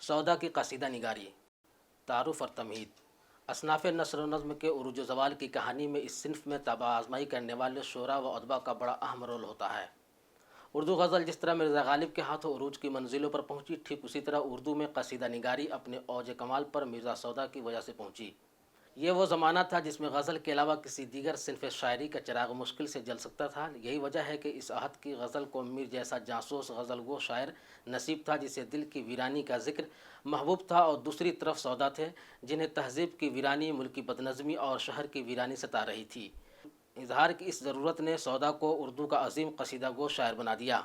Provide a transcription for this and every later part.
सौदा की कसीदा निगारी, तारुफ और तमहीद। असनाफ़ नस्र व नज़्म के उरूज ज़वाल की कहानी में इस सिन्फ में तबा आज़माई करने वाले शोरा व अदबा का बड़ा अहम रोल होता है। उर्दू गज़ल जिस तरह मिर्ज़ा गालिब के हाथों उरूज की मंजिलों पर पहुँची, ठीक उसी तरह उर्दू में कसीदा निगारी अपने औज कमाल पर मिर्ज़ा सौदा की वजह से पहुँची। ये वो ज़माना था जिसमें गज़ल के अलावा किसी दीगर सिन्फ़ शायरी का चिराग मुश्किल से जल सकता था। यही वजह है कि इस अहद की गज़ल को मीर जैसा जासूस गज़ल गो शायर नसीब था, जिसे दिल की वीरानी का जिक्र महबूब था, और दूसरी तरफ सौदा थे जिन्हें तहज़ीब की वीरानी, मुल्की बदनज़मी और शहर की वीरानी सता रही थी। इजहार की इस ज़रूरत ने सौदा को उर्दू का अजीम कसीदा गो शायर बना दिया।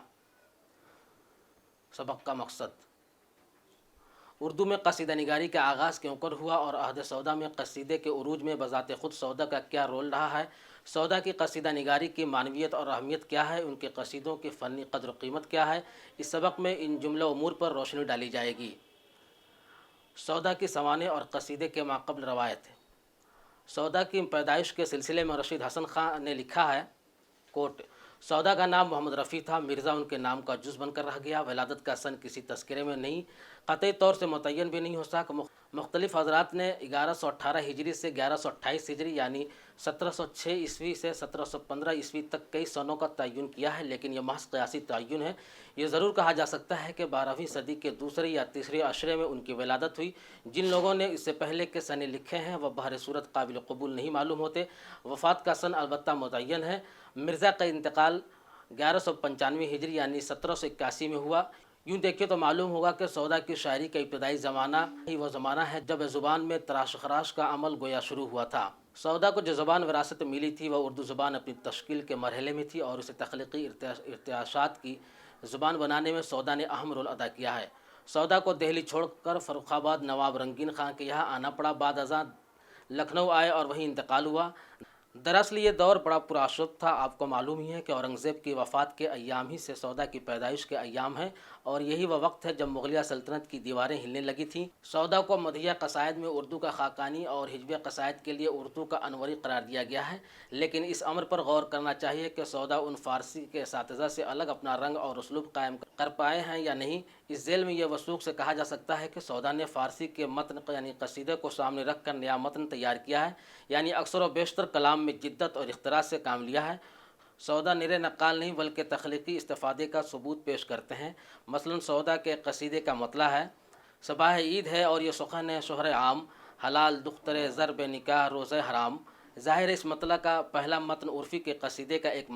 सबक का मकसद। उर्दू में कसीदा निगारी का आगाज़ क्यों कर हुआ और अहद सौदा में कसीदे के उरूज में बज़ाते ख़ुद सौदा का क्या रोल रहा है, सौदा की कसीदा निगारी की मानवियत और अहमियत क्या है, उनके कसीदों की फ़नी कद्र कीमत क्या है, इस सबक में इन जुमला उमूर पर रोशनी डाली जाएगी। सौदा की सवाने और कसीदे के माक़बल रवायत। सौदा की पैदाइश के सिलसिले में रशीद हसन ख़ान ने लिखा है, कोट, सौदा का नाम मोहम्मद रफ़ी था, मिर्ज़ा उनके नाम का जुज़ बनकर रह गया। वलादत का सन किसी तस्करे में नहीं, क़तई तौर से मुतय्यन भी नहीं हो सका। मुख्तलिफ़ हज़रात ने 1118 हिजरी से 1128 हिजरी यानी 1706 ईस्वी से 1715 ईस्वी तक कई सनों का तयन किया है, लेकिन यह महज़ क़यासी तयन है। ये ज़रूर कहा जा सकता है कि 12वीं सदी के दूसरे या तीसरे अशरे में उनकी विलादत हुई। जिन लोगों ने इससे पहले के सने लिखे हैं वह बहर सूरत काबिल कबूल नहीं मालूम होते। वफ़ात का सन अलबत्ता मुतय्यन है। मिर्ज़ा का इंतकाल 1195 हिजरी यानी 1781 में हुआ। यूँ देखें तो मालूम होगा कि सौदा की शायरी का इब्तदाई ज़माना ही वह ज़माना है जब ज़ुबान में तराश खराश का अमल गोया शुरू हुआ था। सौदा को जो ज़बान विरासत मिली थी वह उर्दू ज़बान अपनी तश्कील के मरहले में थी, और उसे तख्लीकी इर्तियाशात की ज़ुबान बनाने में सौदा ने अहम रोल अदा किया है। सौदा को दिल्ली छोड़कर फ़र्रुखाबाद नवाब रंगीन खां के यहाँ आना पड़ा। बाद अज़ां लखनऊ आए और वहीं इंतकाल हुआ। दरअसल ये दौर बड़ा पुराशुभ था। आपको मालूम ही है कि औरंगज़ेब की वफ़ात के अय्याम ही से सौदा की पैदाइश के अय्याम हैं, और यही वह वक्त है जब मुग़लिया सल्तनत की दीवारें हिलने लगी थीं। सौदा को मदहिया कसायद में उर्दू का ख़ाकानी और हिजब कसायद के लिए उर्दू का अनवरी करार दिया गया है। लेकिन इस अमर पर गौर करना चाहिए कि सौदा उन फ़ारसी के असातिज़ा से अलग अपना रंग और उसलूब कायम कर पाए हैं या नहीं। इस झेल में यह वसूख से कहा जा सकता है कि सौदा ने फ़ारसी के मतन यानी कसीदे को सामने रख कर नया मतन तैयार किया है, यानी अक्सर व बेशतर कलाम में जिद्दत और इख्तिरार से काम लिया है। सौदा निरे नक्काल नहीं बल्कि तख्लीकी इस्तिफ़ादे का सबूत पेश करते हैं। मसलन सौदा के कसीदे का मतला है, सबाह ईद है और ये सुखन है शोहर आम, हलाल दुख्तर ज़र बे निकाह रोज़े हराम। ज़ाहिर इस मतला का पहला मतन उर्फ़ी के कसीदे का एक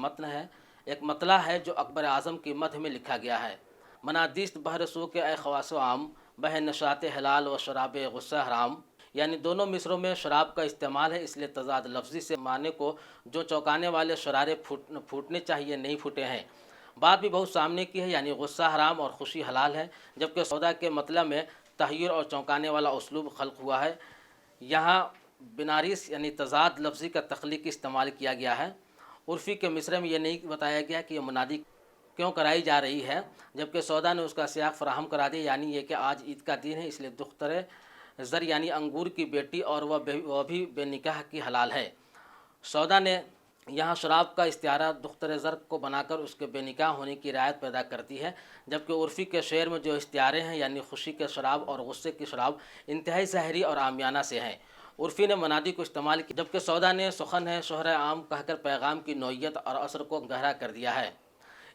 मतला है जो अकबर आज़म की मध में लिखा गया है। मनादिस्त बहर सू के ए ख़वास आम, बह नशात हलाल व शराब गुस्सा हराम। यानी दोनों मिसरों में शराब का इस्तेमाल है, इसलिए तज़ाद लफ्ज़ी से माने को जो चौंकाने वाले शरारे फूटने चाहिए नहीं फूटे हैं। बात भी बहुत सामने की है, यानी गुस्सा हराम और खुशी हलाल है, जबकि सौदा के मतलब में तहय्युर और चौंकाने वाला उसलूब खल्क हुआ है। यहाँ बिनारिस यानी तज़ाद लफ्ज़ी का तख्लीकी इस्तेमाल किया गया है। उर्फ़ी के मिसरे में यह नहीं बताया गया कि यह मुनादी क्यों कराई जा रही है, जबकि सौदा ने उसका सियाक़ फ़राहम करा दिया, यानी ये कि आज ईद का दिन है, इसलिए दुख्तर ज़र यानी अंगूर की बेटी और वह भी बेनिकाह की हलाल है। सौदा ने यहाँ शराब का इस्तिआरा दुख्तर ज़र को बनाकर उसके बेनिकाह होने की रायत पैदा करती है, जबकि उर्फ़ी के शेर में जो इस्तिआरे हैं यानी खुशी के शराब और गुस्से की शराब इंतहाई ज़ाहिरी और आमियाना से हैं। उर्फ़ी ने मनादी को इस्तेमाल किया, जबकि सौदा ने सुखन है शोहर आम कहकर पैगाम की नौइयत और असर को गहरा कर दिया है।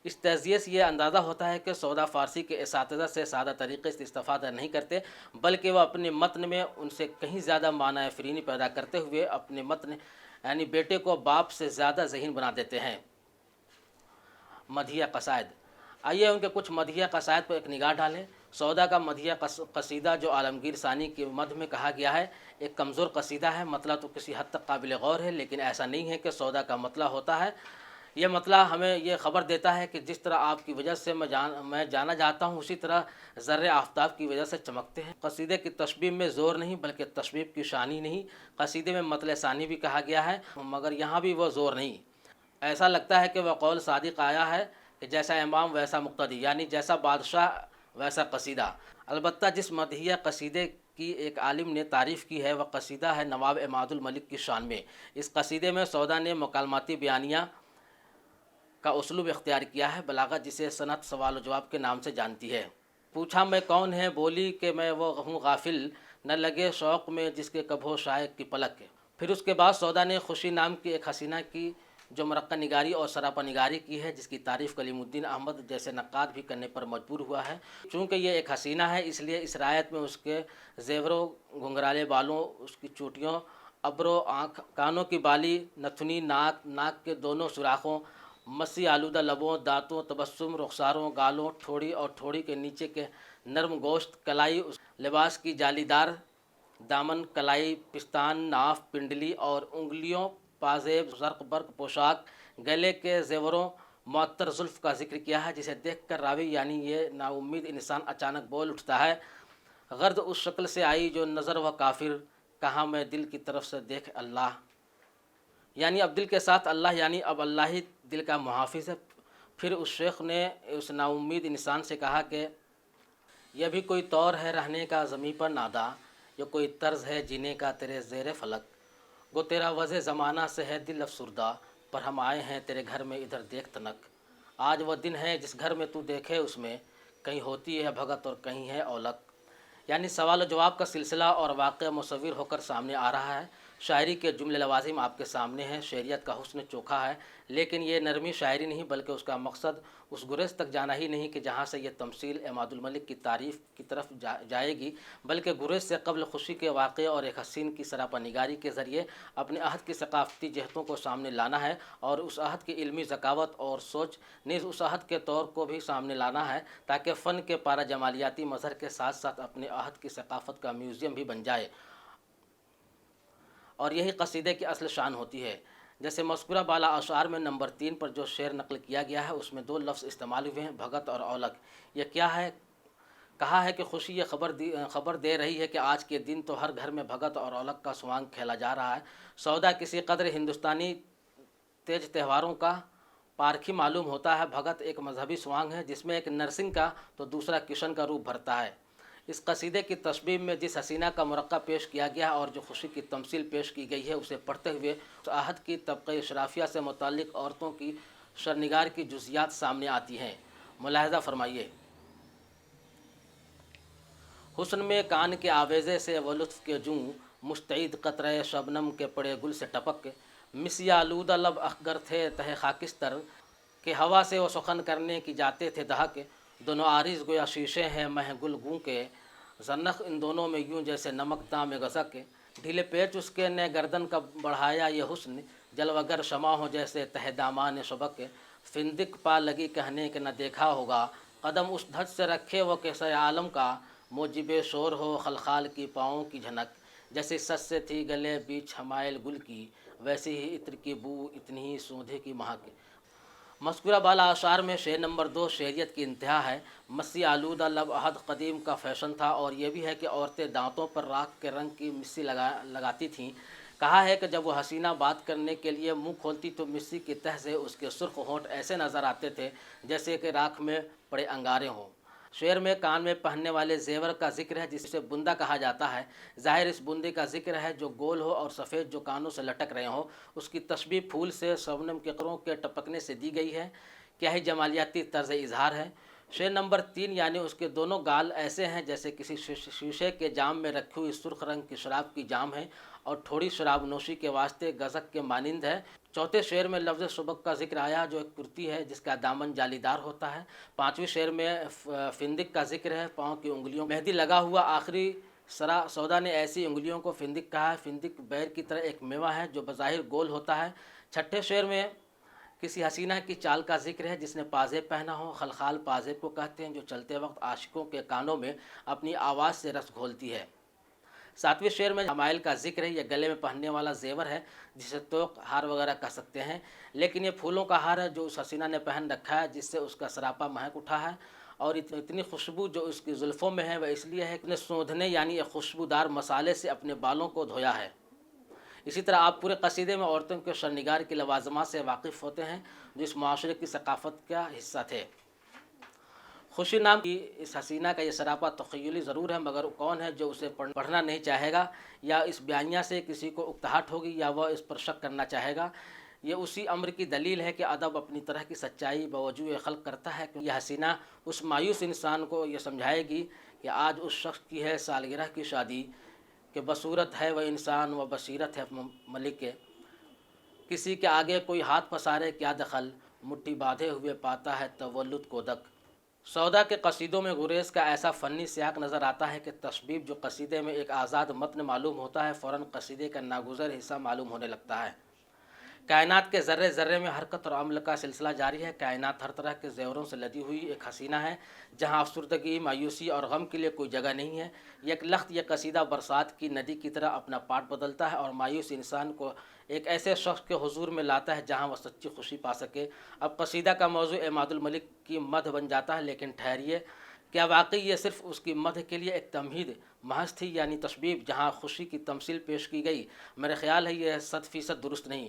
इस तज़िये से यह अंदाज़ा होता है कि सौदा फ़ारसी के असातिज़ा से सादा तरीक़े से इस्तिफ़ादा नहीं करते, बल्कि वह अपने मतन में उनसे कहीं ज़्यादा माना फ़रीनी पैदा करते हुए अपने मतन यानी बेटे को बाप से ज़्यादा ज़हीन बना देते हैं। मदहिया कसायद। आइए उनके कुछ मदहिया कसायद पर एक निगाह डालें। सौदा का मदहिया कसीदा जो आलमगीर सानी के मध्य में कहा गया है, एक कमज़ोर कसीदा है। मतला तो किसी हद तक काबिल गौर है, लेकिन ऐसा नहीं है कि सौदा का मतला होता है। यह मतला हमें यह ख़बर देता है कि जिस तरह आपकी वजह से मैं जाना जाता हूँ, उसी तरह ज़र्रे आफ्ताब की वजह से चमकते हैं। कसीदे की तशबीह में ज़ोर नहीं बल्कि तशबीह की शानी नहीं। कसीदे में मतले सानी भी कहा गया है, मगर यहाँ भी वह ज़ोर नहीं। ऐसा लगता है कि वह कौल सादिक आया है कि जैसा इमाम वैसा मुक्तदी, यानी जैसा बादशाह वैसा कसीदा। अलबत्ता जिस मदहिया कसीदे की एक आलिम ने तारीफ़ की है वह कसीदा है नवाब इमादुल मलिक की शान में। इस कसीदे में सौदा ने मुकालमाती बयानिया का उसलूब इख्तियार किया है, बलागत जिसे सनत सवाल जवाब के नाम से जानती है। पूछा मैं कौन है, बोली कि मैं वो हूँ गाफिल, न लगे शौक़ में जिसके कभो शायक की पलक के। फिर उसके बाद सौदा ने खुशी नाम की एक हसीना की जो मरक्का निगारी और सरापा निगारी की है, जिसकी तारीफ़ कलीमुद्दीन अहमद जैसे नक्काद भी करने पर मजबूर हुआ है। चूँकि ये एक हसीना है, इसलिए इस रायत में उसके ज़ेवरों, घुंघराले बालों, उसकी चोटियों, अब्रों, आँख, कानों की बाली, नथुनी, नाक, नाक के दोनों सुराखों, मसी आलूदा लबों, दांतों, तबस्सुम, रुखसारों, गालों, ठोड़ी और ठोड़ी के नीचे के नरम गोश्त, कलाई, उस लिबास की जालीदार दामन, कलाई, पिस्तान, नाफ, पिंडली और उंगलियों, पाजेब, ज़र्क बर्क पोशाक, गले के ज़ेवरों, मुअत्तर जुल्फ़ का जिक्र किया है, जिसे देखकर रावी यानी ये नाउम्मीद इंसान अचानक बोल उठता है, गर्द उस शक्ल से आई जो नज़र व काफिर, कहाँ मैं दिल की तरफ से देख अल्लाह। यानी अब दिल के साथ अल्लाह, यानी अब अल्लाह ही दिल का मुहाफिज है। फिर उस शेख ने उस नाउम्मीद इंसान से कहा कि यह भी कोई तौर है रहने का ज़मीं पर नादा, ये कोई तर्ज़ है जीने का तेरे ज़ेर फ़लक। गो तेरा वज़े ज़माना से है दिल अफसुरदा, पर हम आए हैं तेरे घर में इधर देख तनक। आज वह दिन है जिस घर में तू देखे उसमें कहीं होती है भगत और कहीं है औलक। यानी सवाल व जवाब का सिलसिला और वाक़या मुसव्विर होकर सामने आ रहा है। शायरी के जुमले लवाजिम आपके सामने हैं। शेरियत का हुस्न चोखा है, लेकिन ये नरमी शायरी नहीं, बल्कि उसका मकसद उस गुरेज तक जाना ही नहीं कि जहाँ से ये तमसील इमादुल मलिक की तारीफ़ की तरफ जाएगी, बल्कि गुरेज से कबल खुशी के वाक़े और एक हसीन की सरापा निगारी के ज़रिए अपने अहद की सकाफ़ती जहतों को सामने लाना है और उस अहद की इल्मी ज़कावत और सोच नीज़ उस अहद के तौर को भी सामने लाना है, ताकि फ़न के पारा जमालियाती मज़हर के साथ साथ अपने अहद की सकाफ़त का म्यूज़ियम भी बन जाए। और यही कसीदे की असल शान होती है। जैसे मज़कूरा बाला अशार में नंबर 3 पर जो शेर नकल किया गया है, उसमें 2 लफ्ज़ इस्तेमाल हुए हैं, भगत और औलक। यह क्या है? कहा है कि खुशी ये खबर दे रही है कि आज के दिन तो हर घर में भगत और औलक का स्वांग खेला जा रहा है। सौदा किसी कदर हिंदुस्तानी तेज त्योहारों का पारखी मालूम होता है। भगत एक मजहबी स्वांग है जिसमें एक नरसिंह का तो दूसरा किशन का रूप भरता है। इस कसीदे की तस्बीब में जिस हसीना का मरक्का पेश किया गया और जो खुशी की तमसील पेश की गई है, उसे पढ़ते हुए उस आहद की तबक़े इशराफिया से मुताल्लिक़ औरतों की शर्निगार की जुज़ियात सामने आती हैं। मुलाहज़ा फरमाइए। हुस्न में कान के आवेज़े से व लुत्फ़ के जूँ, मुस्तईद क़तरे शबनम के पड़े गुल से टपक के, मिसिया आलूदा लब अखगर थे तहे खाकिस्तर के हवा से वो सुखन करने की जाते थे दहक। दोनों आरिज़ गोया शीशे हैं मह गुल गूँ के, जन्नख इन दोनों में यूँ जैसे नमक दाम गज़क के। ढीले पेच उसके ने गर्दन का बढ़ाया ये हुस्न, जलवगर शमा हो जैसे तह दामान शबक के। फिंदिक पा लगी कहने के न देखा होगा, कदम उस धज से रखे वो कैसे आलम का, मोजिबे शोर हो खलखाल की पाँव की झनक। जैसे सच से थी गले बीच हमायल गुल की, वैसी ही इत्र की बू इतनी ही सौंधे की महक। मज़कूरा बाला अशार में शेर नंबर 2 शेरियत की इंतहा है। मस्सी आलूदा लब अहद कदीम का फैशन था, और यह भी है कि औरतें दांतों पर राख के रंग की मिस्सी लगाती थीं। कहा है कि जब वो हसीना बात करने के लिए मुंह खोलती तो मिस्सी की तह से उसके सुर्ख होंठ ऐसे नज़र आते थे जैसे कि राख में पड़े अंगारे हों। शेर में कान में पहनने वाले जेवर का जिक्र है, जिसे बुंदा कहा जाता है। ज़ाहिर इस बुंदे का जिक्र है जो गोल हो और सफ़ेद जो कानों से लटक रहे हों। उसकी तशबीह फूल से शबनम के करों के टपकने से दी गई है। क्या ही जमालियाती तर्ज इजहार है। शेर नंबर 3 यानी उसके दोनों गाल ऐसे हैं जैसे किसी शीशे के जाम में रखी हुई सुर्ख रंग की शराब की जाम है, और थोड़ी शराब नोशी के वास्ते गज़क के मानिंद है। चौथे शेर में लफ्ज़ सुबक का जिक्र आया, जो एक कुर्ती है जिसका दामन जालीदार होता है। 5वें शेर में फिंदिक का जिक्र है, पाँव की उंगलियों मेहंदी लगा हुआ। आखिरी सौदा ने ऐसी उंगलियों को फिंदिक कहा है। फिंदिक बैर की तरह एक मेवा है जो बज़ाहिर गोल होता है। 6ठे शेर में किसी हसीना की चाल का जिक्र है जिसने पाजेब पहना हो। खलखाल पाजेब को कहते हैं, जो चलते वक्त आशिकों के कानों में अपनी आवाज़ से रस घोलती है। 7वें शेर में हमाइल का जिक्र है। यह गले में पहनने वाला जेवर है जिसे तोक हार वगैरह कह सकते हैं, लेकिन ये फूलों का हार है जो उस हसीना ने पहन रखा है, जिससे उसका सरापा महक उठा है। और इतनी खुशबू जो उसकी जुल्फ़ों में है वह इसलिए है कि उसने सोंधने यानी एक खुशबूदार मसाले से अपने बालों को धोया है। इसी तरह आप पूरे कसीदे में औरतों के शर्निगार की लवाजमात से वाकिफ़ होते हैं जो इस माशरे की सकाफ़त का हिस्सा थे। खुशी नाम की इस हसीना का ये सरापा तख़य्युली ज़रूर है, मगर कौन है जो उसे पढ़ना नहीं चाहेगा, या इस बयानिया से किसी को उकताहट होगी या वह इस पर शक करना चाहेगा। یہ اسی امر کی دلیل ہے کہ ادب اپنی طرح کی سچائی بوجوہ خلق کرتا ہے کہ یہ حسینہ اس مایوس انسان کو یہ سمجھائے گی کہ آج اس شخص کی ہے سالگرہ کی شادی، کہ بصورت ہے وہ انسان و بصیرت ہے ملک کے، کسی کے آگے کوئی ہاتھ پسارے کیا دخل، مٹھی باندھے ہوئے پاتا ہے تولد کو دک۔ سودا کے قصیدوں میں گریز کا ایسا فنی سیاق نظر آتا ہے کہ تشبیب جو قصیدے میں ایک آزاد متن معلوم ہوتا ہے فوراً قصیدے کا ناگزیر حصہ معلوم ہونے لگتا ہے۔ کائنات کے ذرے ذرے میں حرکت اور عمل کا سلسلہ جاری ہے۔ کائنات ہر طرح کے زیوروں سے لدی ہوئی ایک حسینہ ہے جہاں افسردگی، مایوسی اور غم کے لیے کوئی جگہ نہیں ہے۔ یک لخت یہ قصیدہ برسات کی ندی کی طرح اپنا پاٹ بدلتا ہے اور مایوس انسان کو ایک ایسے شخص کے حضور میں لاتا ہے جہاں وہ سچی خوشی پا سکے۔ اب قصیدہ کا موضوع عماد الملک کی مدح بن جاتا ہے، لیکن ٹھہریے، کیا واقعی یہ صرف اس کی مدح کے لیے ایک تمہید محض تھی، یعنی تشبیب جہاں خوشی کی تمثیل پیش کی گئی؟ میرے خیال ہے یہ 100% درست نہیں۔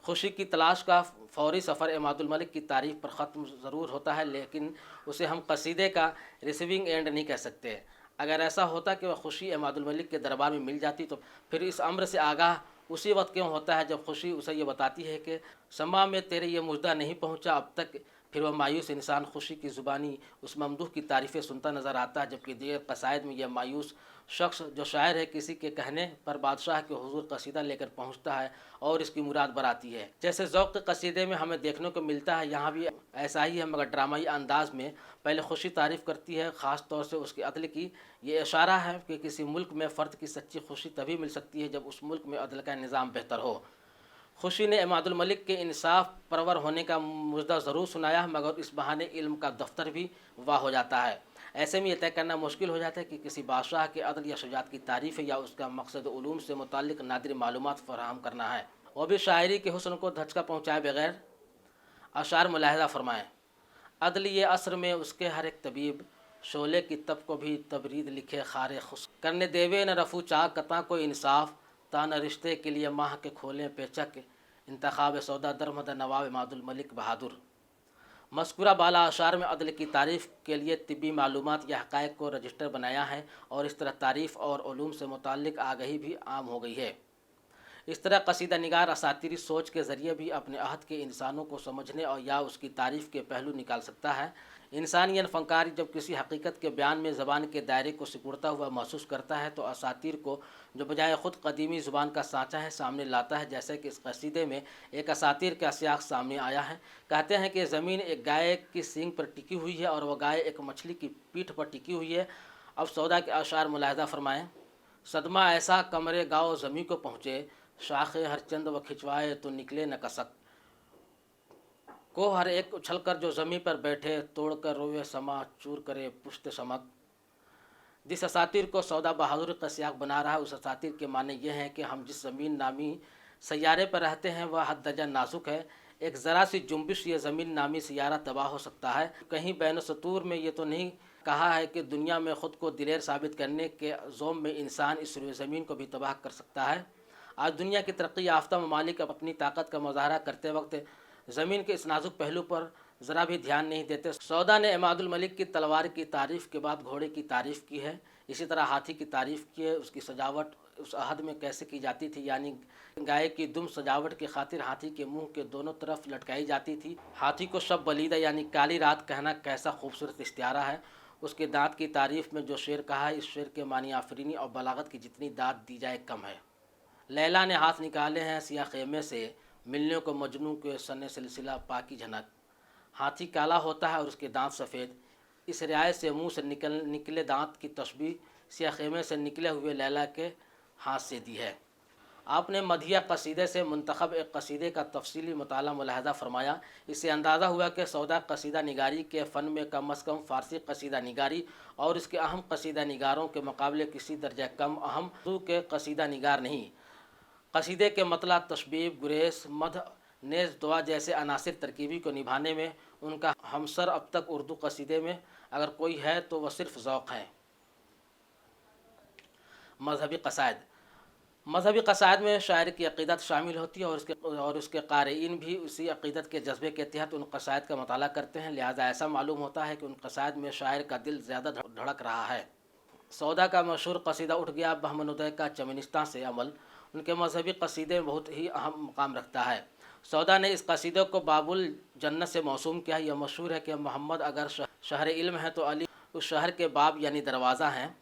خوشی کی تلاش کا فوری سفر عماد الملک کی تعریف پر ختم ضرور ہوتا ہے، لیکن اسے ہم قصیدے کا ریسیونگ اینڈ نہیں کہہ سکتے۔ اگر ایسا ہوتا کہ وہ خوشی عماد الملک کے دربار میں مل جاتی تو پھر اس امر سے آگاہ اسی وقت کیوں ہوتا ہے جب خوشی اسے یہ بتاتی ہے کہ سما میں تیرے یہ مژدہ نہیں پہنچا اب تک؟ پھر وہ مایوس انسان خوشی کی زبانی اس ممدوح کی تعریفیں سنتا نظر آتا ہے، جبکہ دیگر قصائد میں یہ مایوس شخص جو شاعر ہے کسی کے کہنے پر بادشاہ کے حضور قصیدہ لے کر پہنچتا ہے اور اس کی مراد براتی ہے۔ جیسے ذوق کے قصیدے میں ہمیں دیکھنے کو ملتا ہے، یہاں بھی ایسا ہی ہے، مگر ڈرامائی انداز میں پہلے خوشی تعریف کرتی ہے، خاص طور سے اس کے عدل کی۔ یہ اشارہ ہے کہ کسی ملک میں فرد کی سچی خوشی تبھی مل سکتی ہے جب اس ملک میں عدل کا نظام بہتر ہو۔ خوشی نے عماد الملک کے انصاف پرور ہونے کا مژدہ ضرور سنایا، مگر اس بہانے علم کا دفتر بھی واہ ہو جاتا ہے۔ ایسے میں یہ طے کرنا مشکل ہو جاتا ہے کہ کسی بادشاہ کے عدل یا شجاعت کی تعریف ہے یا اس کا مقصد علوم سے متعلق نادر معلومات فراہم کرنا ہے، وہ بھی شاعری کے حسن کو دھچکا پہنچائے بغیر۔ اشعار ملاحظہ فرمائیں۔ عدل یہ عصر میں اس کے ہر ایک طبیب، شعلے کی تب کو بھی تبرید لکھے خار خس، کرنے دیوے نہ رفو چاک کتاں کو انصاف، تا نہ رشتے کے لیے ماہ کے کھولیں پیچک، انتخاب سودا درمد نواب عماد الملک بہادر۔ مذکورہ بالا اشعار میں عدل کی تعریف کے لیے طبی معلومات یا حقائق کو رجسٹر بنایا ہے اور اس طرح تعریف اور علوم سے متعلق آگہی بھی عام ہو گئی ہے۔ اس طرح قصیدہ نگار اساطیری سوچ کے ذریعے بھی اپنے عہد کے انسانوں کو سمجھنے اور یا اس کی تعریف کے پہلو نکال سکتا ہے۔ انسانی فنکار جب کسی حقیقت کے بیان میں زبان کے دائرے کو سکڑتا ہوا محسوس کرتا ہے تو اساطیر کو جو بجائے خود قدیمی زبان کا سانچہ ہے سامنے لاتا ہے، جیسے کہ اس قصیدے میں ایک اساطیر کا سیاق سامنے آیا ہے۔ کہتے ہیں کہ زمین ایک گائے کی سینگ پر ٹکی ہوئی ہے اور وہ گائے ایک مچھلی کی پیٹھ پر ٹکی ہوئی ہے۔ اب سودا کے اشعار ملاحظہ فرمائیں۔ صدمہ ایسا کمرے گاؤ زمیں کو پہنچے، شاخے ہر چند و کھنچوائے تو نکلے نہ کسک، کو ہر ایک اچھل کر جو زمیں پر بیٹھے، توڑ کر روئے سما چور کرے پشت شمک۔ جس اساطیر کو سودا بہادر کا سیاق بنا رہا ہے اس اساطیر کے معنی یہ ہیں کہ ہم جس زمین نامی سیارے پر رہتے ہیں وہ حد درجہ نازک ہے، ایک ذرا سی جنبش یہ زمین نامی سیارہ تباہ ہو سکتا ہے۔ کہیں بین السطور میں یہ تو نہیں کہا ہے کہ دنیا میں خود کو دلیر ثابت کرنے کے زوم میں انسان اس روئے زمین کو بھی تباہ کر سکتا ہے۔ آج دنیا کی ترقی یافتہ ممالک اپنی طاقت کا مظاہرہ کرتے وقت زمین کے اس نازک پہلو پر ذرا بھی دھیان نہیں دیتے۔ سودا نے عماد الملک کی تلوار کی تعریف کے بعد گھوڑے کی تعریف کی ہے، اسی طرح ہاتھی کی تعریف کی ہے۔ اس کی سجاوٹ اس عہد میں کیسے کی جاتی تھی، یعنی گائے کی دم سجاوٹ کی خاطر ہاتھی کے منہ کے دونوں طرف لٹکائی جاتی تھی۔ ہاتھی کو شب بلیدہ یعنی کالی رات کہنا کیسا خوبصورت استعارہ ہے۔ اس کے دانت کی تعریف میں جو شعر کہا ہے، اس شعر کے معنی آفرینی اور بلاغت کی جتنی داد دی جائے کم ہے۔ لیلا نے ہاتھ نکالے ہیں سیاہ خیمے سے، ملنے کو مجنوں کے سن سلسلہ پاکی جھنک۔ ہاتھی کالا ہوتا ہے اور اس کے دانت سفید، اس رعایت سے منہ سے نکلے دانت کی تشبیہ سیاہ خیمے سے نکلے ہوئے لیلا کے ہاتھ سے دی ہے۔ آپ نے مدحیہ قصیدے سے منتخب ایک قصیدے کا تفصیلی مطالعہ ملاحظہ فرمایا۔ اس سے اندازہ ہوا کہ سودا قصیدہ نگاری کے فن میں کم از کم فارسی قصیدہ نگاری اور اس کے اہم قصیدہ نگاروں کے مقابلے کسی درجہ کم اہم اردو کے قصیدہ نگار نہیں۔ قصیدے کے مطلع، تشبیب، گریز، مدح، نیز دعا جیسے عناصر ترکیبی کو نبھانے میں ان کا ہمسر اب تک اردو قصیدے میں اگر کوئی ہے تو وہ صرف ذوق ہے۔ مذہبی قصائد۔ مذہبی قصائد میں شاعر کی عقیدت شامل ہوتی ہے اور اس کے قارئین بھی اسی عقیدت کے جذبے کے تحت ان قصائد کا مطالعہ کرتے ہیں، لہذا ایسا معلوم ہوتا ہے کہ ان قصائد میں شاعر کا دل زیادہ دھڑک رہا ہے۔ سودا کا مشہور قصیدہ اٹھ گیا بہمن ادے کا چمنستاں سے عمل ان کے مذہبی قصیدے میں بہت ہی اہم مقام رکھتا ہے۔ सौदा ने इस कसीदे को बाबुल जन्नत से मौसूम किया है। यह मशहूर है कि मोहम्मद अगर शहर इल्म है तो अली उस शहर के बाब यानी दरवाज़ा हैं।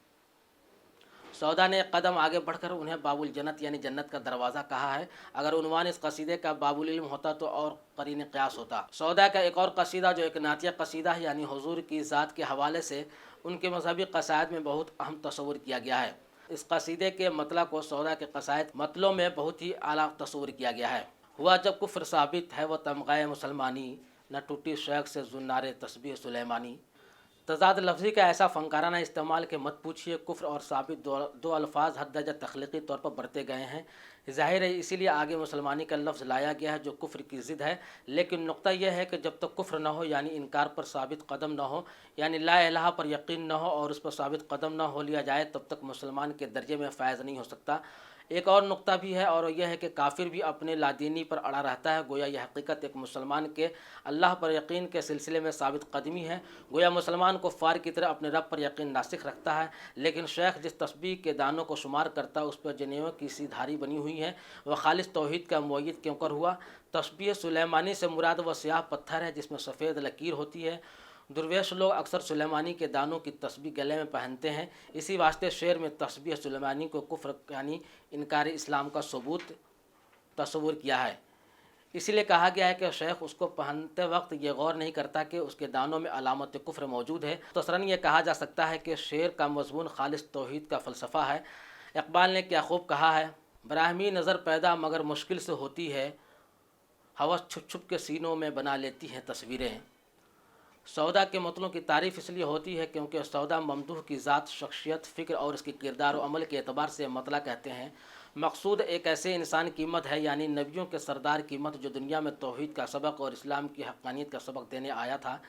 सौदा ने एक कदम आगे बढ़कर उन्हें बाबुल जन्नत यानी जन्नत का दरवाज़ा कहा है। अगर उन्वान इस कसीदे का बाबुल इल्म होता तो और करीन क़यास होता। सौदा का एक और कसीदा जो एक नातिया कसीदा है यानी हुजूर की ज़ात के हवाले से उनके मजहबी कसायद में बहुत अहम तस्वुर किया गया है। इस कसीदे के मतला को सौदा के कसायद मतलों में बहुत ही आला तस्वुर किया गया है। हुआ जब कुफ्र साबित है वह तमगाए मुसलमानी, न टूटी शेख से जुन्नारे तस्बीह सुलेमानी। तजाद लफ्ज़ी का ऐसा फ़नकाराना इस्तेमाल के मत पूछिए। कुफ्र और साबित दो अल्फाज हद दर्जा तख्लीकी तौर पर बरते गए हैं। ज़ाहिर है इसीलिए आगे मुसलमानी का लफ्ज़ लाया गया है जो कुफ्र की ज़िद है। लेकिन नुक्ता यह है कि जब तक कुफ्र न हो यानी इनकार पर साबित कदम न हो यानी ला इलाहा पर यकीन न हो और उस पर साबित कदम न हो लिया जाए तब तक मुसलमान के दर्जे में फ़ायज़ नहीं हो सकता। एक और नुक्ता भी है और यह है कि काफिर भी अपने लादीनी पर अड़ा रहता है। गोया यह हकीकत एक मुसलमान के अल्लाह पर यकीन के सिलसिले में साबित कदमी है। गोया मुसलमान को फ़ार की तरह अपने रब पर यकीन नासिख रखता है। लेकिन शेख जिस तस्बीह के दानों को शुमार करता है उस पर जनेऊ की सी धारी बनी हुई है। वह खालिस तौहीद का मुअय्यद क्यों कर हुआ। तस्बीह सुलेमानी से मुराद वह स्याह पत्थर है जिसमें सफ़ेद लकीर होती है। दुर्वेश लोग अक्सर सुलेमानी के दानों की तस्बीह गले में पहनते हैं। इसी वास्ते शेर में तस्बीह सुलेमानी को कुफ्र यानी इनकार इस्लाम का सबूत तस्वुर किया है। इसीलिए कहा गया है कि शेख उसको पहनते वक्त ये गौर नहीं करता कि उसके दानों में अलामत कुफ्र मौजूद है। तसरन ये कहा जा सकता है कि शेर का मजमून खालिस तौहीद का फ़लसफ़ा है। इकबाल ने क्या खूब कहा है, ब्राह्मी नज़र पैदा मगर मुश्किल से होती है, हवस छुप छुप के सीनों में बना लेती हैं तस्वीरें। सौदा के मतलों की तारीफ़ इसलिए होती है क्योंकि सौदा ममदूह की ज़ात, शख्सियत, फ़िक्र और इसके किरदार और अमल के एतबार से मतला कहते हैं। मकसूद एक ऐसे इंसान की मत है यानी नबियों के सरदार की मत जो दुनिया में तौहीद का सबक और इस्लाम की हक़ानियत का सबक देने आया था।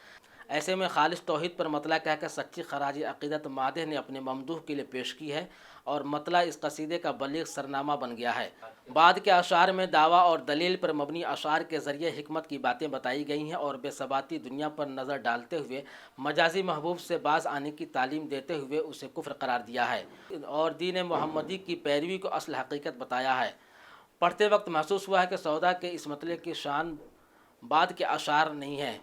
ऐसे में खालिस तौहीद पर मतला कहकर सच्ची खराजी अक़ीदत मादह ने अपने ममदूह के लिए पेश की है और मतला इस कसीदे का बलीग सरनामा बन गया है। बाद के अशार में दावा और दलील पर मबनी अशार के ज़रिए हिकमत की बातें बताई गई हैं और बेसबाती दुनिया पर नज़र डालते हुए मजाजी महबूब से बाज़ आने की तालीम देते हुए उसे कुफ्र करार दिया है और दीन मोहम्मदी की पैरवी को असल हकीकत बताया है। पढ़ते वक्त महसूस हुआ है कि सौदा के इस मतले की शान बाद के अशार नहीं है।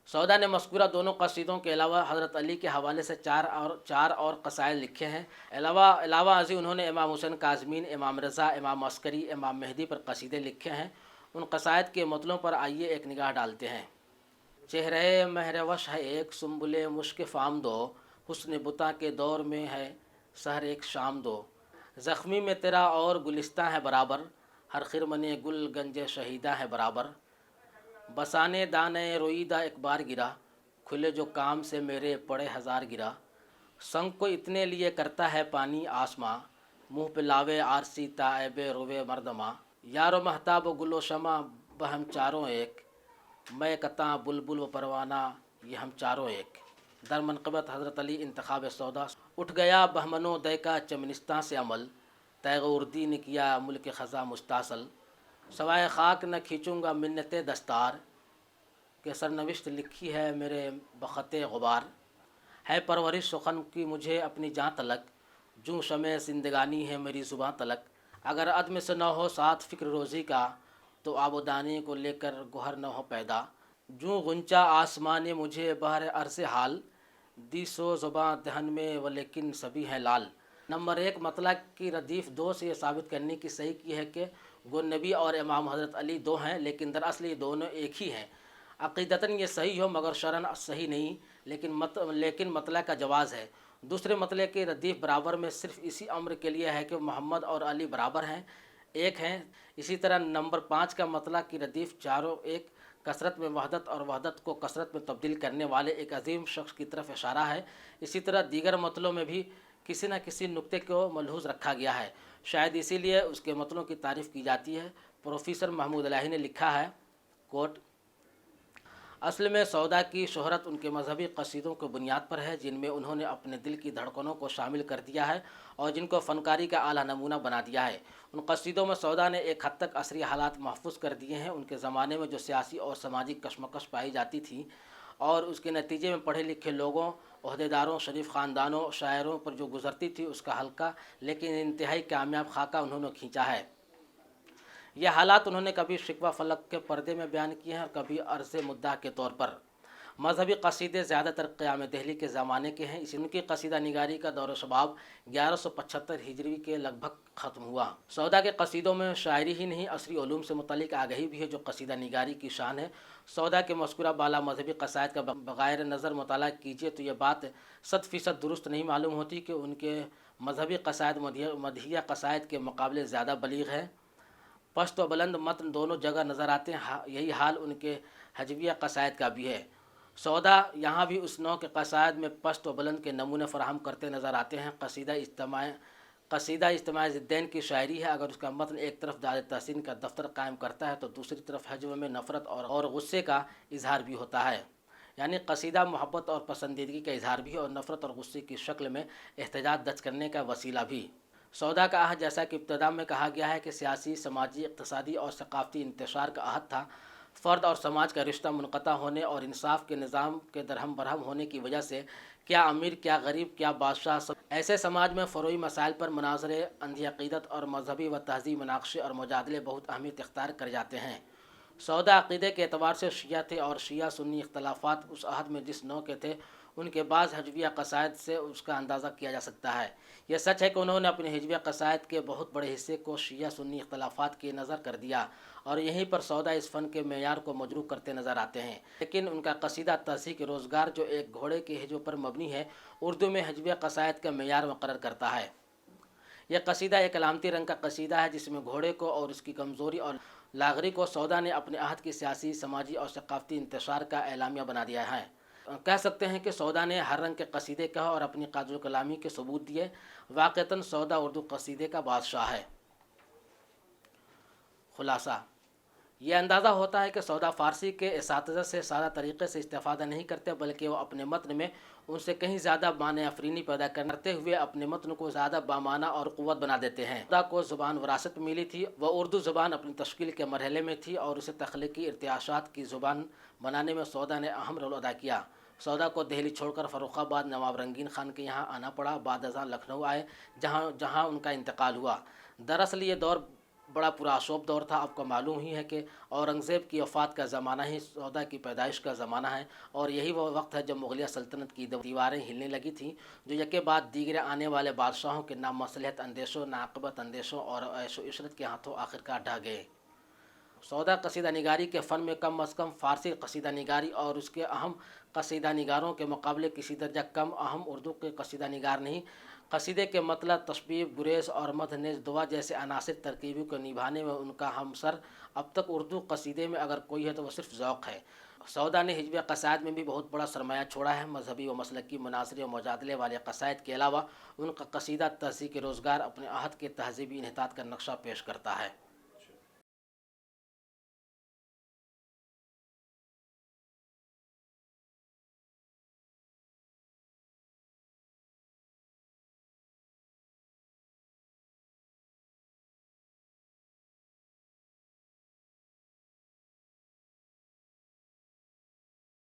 सौदा ने मज़कूरा दोनों कसीदों के अलावा हज़रत अली के हवाले से चार और कसाइद लिखे हैं। अलावा अजी उन्होंने इमाम हुसैन काज़मीन, इमाम रज़ा, इमाम अस्करी, इमाम मेहदी पर कसीदे लिखे हैं। उन कसाइद के मतलों पर आइए एक निगाह डालते हैं। चेहरे महरवश है एक सुम्बुले मुश्क फ़ाम दो, हुस्न बुता के दौर में है सहर एक शाम दो। ज़ख्मी में तेरा और गुलिस्तां है बराबर, हर खिरमने गुल गंजे शहीदा है बराबर। बसाने दाने रोईदा एक बार गिरा, खुले जो काम से मेरे पड़े हज़ार गिरा। संग को इतने लिए करता है पानी आसमां, मुँह पे लावे आरसी ताएबे रोवे मर्दमा। यारो महताब गुलो शमा बहम चारों एक, मैं कता बुलबुल व परवाना ये हम चारों एक। दर मनक़बत हज़रत अली इंतखाब सौदा। उठ गया बहमनो दैका चमनिस्तां से अमल, तैग उर्दी ने किया मुल्क ख़ज़ा मुस्तासल। सवाए ख़ाक न खींचूँगा मिन्नत दस्तार, के सरनविश्त लिखी है मेरे बख़त ग़ुबार। है परवरिश सुखन की मुझे अपनी जाँ तलक, जूँ शमे ज़िंदगानी है मेरी ज़ुबां तलक। अगर अदम से न हो साथ फ़िक्र रोज़ी का, तो आबोदानी को लेकर गुहर न हो पैदा। जूँ गुंचा आसमान मुझे बहर अर्ज़ हाल, दीसो ज़ुबां दहन में व लेकिन सभी हैं लाल। नंबर 1 मतला की रदीफ़ 2 से ये साबित करने की सही की है कि गो नबी और इमाम हज़रत अली 2 हैं, लेकिन दरअसल ये दोनों एक ही हैं। अक़ीदतन ये सही हो मगर शरन सही नहीं, लेकिन मतला का जवाज़ है। दूसरे मतले की रदीफ़ बराबर में सिर्फ़ इसी अम्र के लिए है कि मोहम्मद और अली बराबर हैं, एक हैं। इसी तरह नंबर 5 का मतला की रदीफ़ चारों एक कसरत में वहदत और वहदत को कसरत में तब्दील करने वाले एक अजीम शख्स की तरफ इशारा है। इसी तरह दीगर मतलों में भी किसी न किसी नुक्ते को मलहूज़ रखा गया है, शायद इसीलिए उसके मतलों की तारीफ़ की जाती है। प्रोफेसर महमूद इलाही ने लिखा है, कोट, असल में सौदा की शोहरत उनके मजहबी कसीदों की बुनियाद पर है जिनमें उन्होंने अपने दिल की धड़कनों को शामिल कर दिया है और जिनको फ़नकारी का आला नमूना बना दिया है। उन कसीदों में सौदा ने एक हद तक असरी हालात महफूज कर दिए हैं। उनके ज़माने में जो सियासी और समाजी कशमकश पाई जाती थी और उसके नतीजे में पढ़े लिखे लोगों, ओहदेदारों, शरीफ ख़ानदानों, शायरों पर जो गुज़रती थी उसका हल्का लेकिन इंतहाई कामयाब खाका उन्होंने खींचा है। ये हालात उन्होंने कभी शिकवा फलक के पर्दे में बयान किए हैं और कभी अर्ज़ मुद्दा के तौर पर। मजहबी कसीदे ज़्यादातर क़याम दहली के ज़माने के हैं। इनकी कसीदा निगारी का दौर शबाब 1175 हिजरी के लगभग ख़त्म हुआ। सौदा के कसीदों में शायरी ही नहीं, असरी उलूम से मुतल्लिक़ आगही भी है जो कसीदा निगारी की शान है। सौदा के मज़कूरा बाला मजहबी कसायद का बग़ैर नज़र मुताला कीजिए तो ये बात 100% दुरुस्त नहीं मालूम होती कि उनके मजहबी कसायद मदहिया कसायद के मुकाबले ज़्यादा बलीग है। पश्त व बुलंद मतन दोनों जगह नज़र आते हैं। यही हाल उनके हजविया कसायद का भी है। सौदा यहाँ भी उस नौ के कसायद में पश्त व बुलंद के नमूने फराहम करते नज़र आते हैं। कसीदा इज्तिमाई ज़िद्दैन की शायरी है। अगर उसका मतन एक तरफ दाद तहसीन का दफ्तर कायम करता है तो दूसरी तरफ हजव में नफ़रत और गुस्से का इजहार भी होता है। यानी कसीदा मोहब्बत और पसंदीदगी का इजहार भी और नफ़रत और गुस्से की शक्ल में एहतजाज दर्ज करने का वसीला भी। सौदा का अहद, जैसा कि इब्तदा में कहा गया है कि सियासी, समाजी, इक़्तिसादी और सक़ाफ़ती इंतशार का अहद था। फ़र्द और समाज का रिश्ता मुनक़ता होने और इंसाफ के निज़ाम के दरहम बरहम होने की वजह से क्या अमीर, क्या गरीब, क्या बादशाह, सब ऐसे समाज में फ़रोई मसाइल पर मुनाज़रे, अंधी अक़ीदत और मजहबी व तहज़ीबी मुनाक़शे और मुजादले बहुत अहमियत इख्तियार कर जाते हैं। सौदा अक़ीदे के एतबार से शिया थे और शिया सुन्नी इख्तलाफात उस अहद में जिस नौ के थे उनके बाज़ हजविया कसायद से उसका अंदाज़ा किया जा सकता है। यह सच है कि उन्होंने अपने हिजविया कसायद के बहुत बड़े हिस्से को शिया सुन्नी इख्तलाफात की नज़र कर दिया और यहीं पर सौदा इस फ़न के मेयार को मजरूह करते नज़र आते हैं। लेकिन उनका कसीदा तहज़ीक रोज़गार जो एक घोड़े के हिजव पर मबनी है, उर्दू में हजविया कसायद का मेयार मुक़र्रर करता है। यह कसीदा एक अलामती रंग का कसीदा है जिसमें घोड़े को और उसकी कमज़ोरी और लागरी को सौदा ने अपने अहद की सियासी, समाजी और सक़ाफ़ती इंतशार का एलामिया बना दिया है। कह सकते हैं कि सौदा ने हर रंग के कसीदे कहा और अपनी काजुल कलामी के सबूत दिए। वाक़तन सौदा उर्दू कसीदे का बादशाह है। खुलासा ये अंदाज़ा होता है कि सौदा फ़ारसी के इसातिज़ा से सादा तरीक़े से इस्तेफ़ादा नहीं करते, बल्कि वो अपने मतन में उनसे कहीं ज़्यादा माने अफरीनी पैदा करते हुए अपने मतन को ज़्यादा बामाना और क़ुव्वत बना देते हैं। सौदा को ज़ुबान विरासत में मिली थी, वह उर्दू ज़ुबान अपनी तश्कील के मरहले में थी और उसे तख्लीकी इर्तियाशात की ज़ुबान बनाने में सौदा ने अहम रोल अदा किया। सौदा को दिल्ली छोड़कर फ़र्रुखाबाद नवाब रंगीन ख़ान के यहाँ आना पड़ा। बाद अज़ां लखनऊ आए जहाँ उनका इंतकाल हुआ। दरअसल ये दौर बड़ा पुराशोभ दौर था। आपको मालूम ही है कि औरंगज़ेब की वफ़ात का ज़माना ही सौदा की पैदाइश का ज़माना है और यही वो वक्त है जब मुग़लिया सल्तनत की दीवारें हिलने लगी थीं, जो यके बाद दीगर आने वाले बादशाहों के नामसलहत अंदेशों, नाक़िबत अंदेशों और ऐशो इशरत के हाथों आखिरकार ढह गए। सौदा कसीदा निगारी के फ़न में कम अज़ कम फ़ारसी कसीदा निगारी और उसके अहम कसीदा निगारों के मुकाबले किसी दर्जा कम अहम उर्दू के कसीदा निगार नहीं। कसीदे के मतलब, तशबीह, गुरेज़ और मदह नेज़ दुआ जैसे अनासिर तरकीबों को निभाने में उनका हमसर अब तक उर्दू कसीदे में अगर कोई है तो वह सिर्फ ज़ौक़ है। सौदा ने हिजविया कसायद में भी बहुत बड़ा सरमाया छोड़ा है। मजहबी व मसलकी मुनासरे व मुजादले वाले कसायद के अलावा उनका कसीदा तहज़ीक रोज़गार अपने अहद के तहज़ीबी इन्हितात का नक्शा पेश करता है।